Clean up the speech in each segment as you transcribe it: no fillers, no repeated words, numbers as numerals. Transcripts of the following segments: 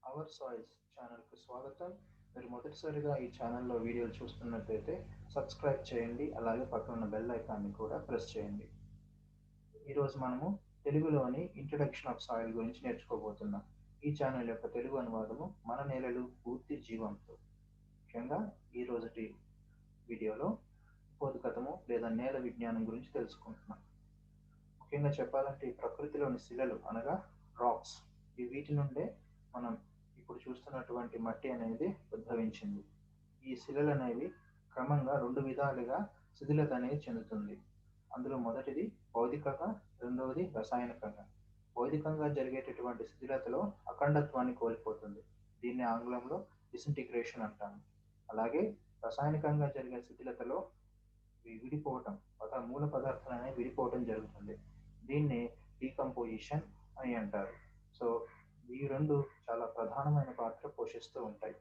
Hour soils ఛానల్కి స్వాగతం. మీరు మొదటిసారిగా ఈ ఛానల్లో వీడియోలు చూస్తున్నట్లయితే సబ్స్క్రైబ్ చేయండి, అలాగే పక్కన ఉన్న బెల్ ఐకాన్ని కూడా ప్రెస్ చేయండి. ఈరోజు మనము తెలుగులోని ఇంట్రడక్షన్ ఆఫ్ సాయిల్ గురించి నేర్చుకోబోతున్నాం. ఈ ఛానల్ యొక్క తెలుగు అనువాదము మన నేలలు పూర్తి జీవంతో. ముఖ్యంగా ఈ రోజుటి వీడియోలో ఉపోద్ఘాతము లేదా నేల విజ్ఞానం గురించి తెలుసుకుంటున్నాం. ముఖ్యంగా చెప్పాలంటే ఈ ప్రకృతిలోని శిలలు అనగా రాక్స్, వీటి నుండే మనం ఇప్పుడు చూస్తున్నటువంటి మట్టి అనేది ఉద్భవించింది. ఈ శిలలు అనేవి క్రమంగా రెండు విధాలుగా శిథిలత అనేది చెందుతుంది. అందులో మొదటిది భౌతికంగా, రెండవది రసాయనికంగా. భౌతికంగా జరిగేటటువంటి శిథిలతలో అఖండత్వాన్ని కోల్పోతుంది. దీన్ని ఆంగ్లంలో డిసింటిగ్రేషన్ అంటాము. అలాగే రసాయనికంగా జరిగే శిథిలతలో విడిపోవటం, మూల పదార్థాలు అనేవి విడిపోవటం జరుగుతుంది. దీన్ని డీకంపోజిషన్ అని అంటారు. సో ఈ రెండు చాలా ప్రధానమైన పాత్ర పోషిస్తూ ఉంటాయి.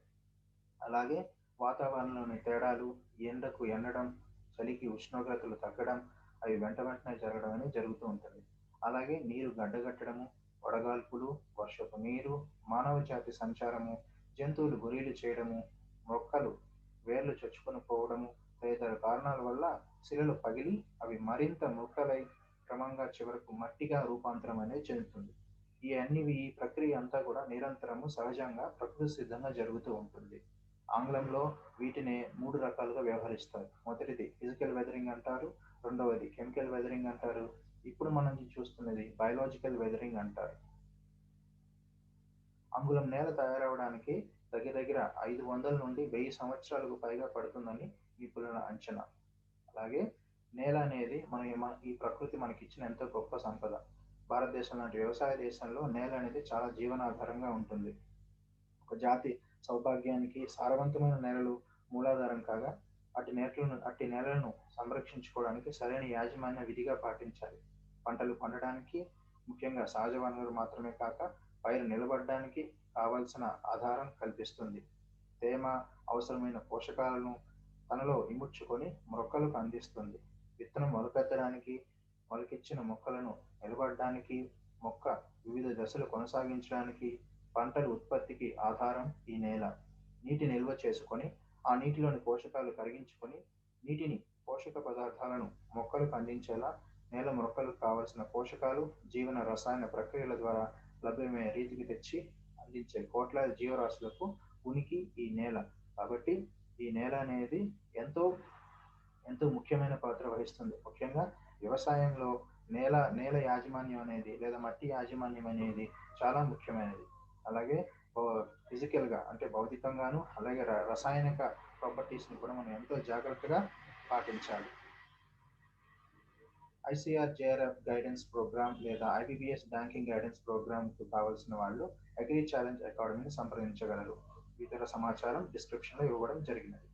అలాగే వాతావరణంలోని తేడాలు, ఎండకు ఎండడం, చలికి ఉష్ణోగ్రతలు తగ్గడం, అవి వెంట వెంటనే జరగడం అనేది జరుగుతూ ఉంటుంది. అలాగే నీరు గడ్డగట్టడము, వడగాల్పులు, వర్షపు నీరు, మానవ జాతి సంచారము, జంతువులు గురీలు చేయడము, మొక్కలు వేర్లు చొచ్చుకొని పోవడము తదితర కారణాల వల్ల శిలలు పగిలి అవి మరింత ముక్కలై క్రమంగా చివరకు మట్టిగా రూపాంతరం అనేది చెందుతుంది. ఈ ప్రక్రియ అంతా కూడా నిరంతరము సహజంగా ప్రకృతి సిద్ధంగా జరుగుతూ ఉంటుంది. ఆంగ్లంలో వీటిని 3 రకాలుగా వ్యవహరిస్తారు. మొదటిది ఫిజికల్ వెదరింగ్ అంటారు, రెండవది కెమికల్ వెదరింగ్ అంటారు, ఇప్పుడు మనం చూస్తున్నది బయోలాజికల్ వెదరింగ్ అంటారు. అంగుళం నేల తయారవడానికి దగ్గర 500 నుండి 1000 సంవత్సరాలకు పైగా పడుతుందని నిపుణుల అంచనా. అలాగే నేల అనేది ఈ ప్రకృతి మనకిచ్చిన ఎంతో గొప్ప సంపద. భారతదేశం లాంటి వ్యవసాయ దేశంలో నేల అనేది చాలా జీవనాధారంగా ఉంటుంది. ఒక జాతి సౌభాగ్యానికి సారవంతమైన నేలలు మూలాధారం కాగా అట్టి నేలలను సంరక్షించుకోవడానికి సరైన యాజమాన్య విధిగా పాటించాలి. పంటలు పండడానికి ముఖ్యంగా సహజ వనరులు మాత్రమే కాక పైరు నిలబడడానికి కావలసిన ఆధారం కల్పిస్తుంది. తేమ, అవసరమైన పోషకాలను తనలో ఇముడ్చుకొని మొక్కలకు అందిస్తుంది. విత్తనం మొలకెత్తడానికి, మొలకెచ్చిన మొక్కలను నిలబడడానికి, మొక్క వివిధ దశలు కొనసాగించడానికి, పంటల ఉత్పత్తికి ఆధారం ఈ నేల. నీటి నిల్వ చేసుకొని ఆ నీటిలోని పోషకాలు కరిగించుకొని నీటిని, పోషక పదార్థాలను మొక్కలకు అందించేలా నేల మొక్కలకు కావలసిన పోషకాలు జీవన రసాయన ప్రక్రియల ద్వారా లభ్యమయ్యే రీతికి తెచ్చి అందించే కోట్లాది జీవరాశులకు ఉనికి ఈ నేల. కాబట్టి ఈ నేల అనేది ఎంతో ఎంతో ముఖ్యమైన పాత్ర వహిస్తుంది. ముఖ్యంగా వ్యవసాయంలో నేల యాజమాన్యం అనేది లేదా మట్టి యాజమాన్యం అనేది చాలా ముఖ్యమైనది. అలాగే ఫిజికల్గా అంటే భౌతికంగాను, అలాగే రసాయనిక ప్రాపర్టీస్ని కూడా మనం ఎంతో జాగ్రత్తగా పాటించాలి. ICAR-JRF గైడెన్స్ ప్రోగ్రామ్ లేదా IBPS బ్యాంకింగ్ గైడెన్స్ ప్రోగ్రామ్కు కావాల్సిన వాళ్ళు అగ్రి ఛాలెంజ్ అకాడమీని సంప్రదించగలరు. ఇతర సమాచారం డిస్క్రిప్షన్లో ఇవ్వడం జరిగినది.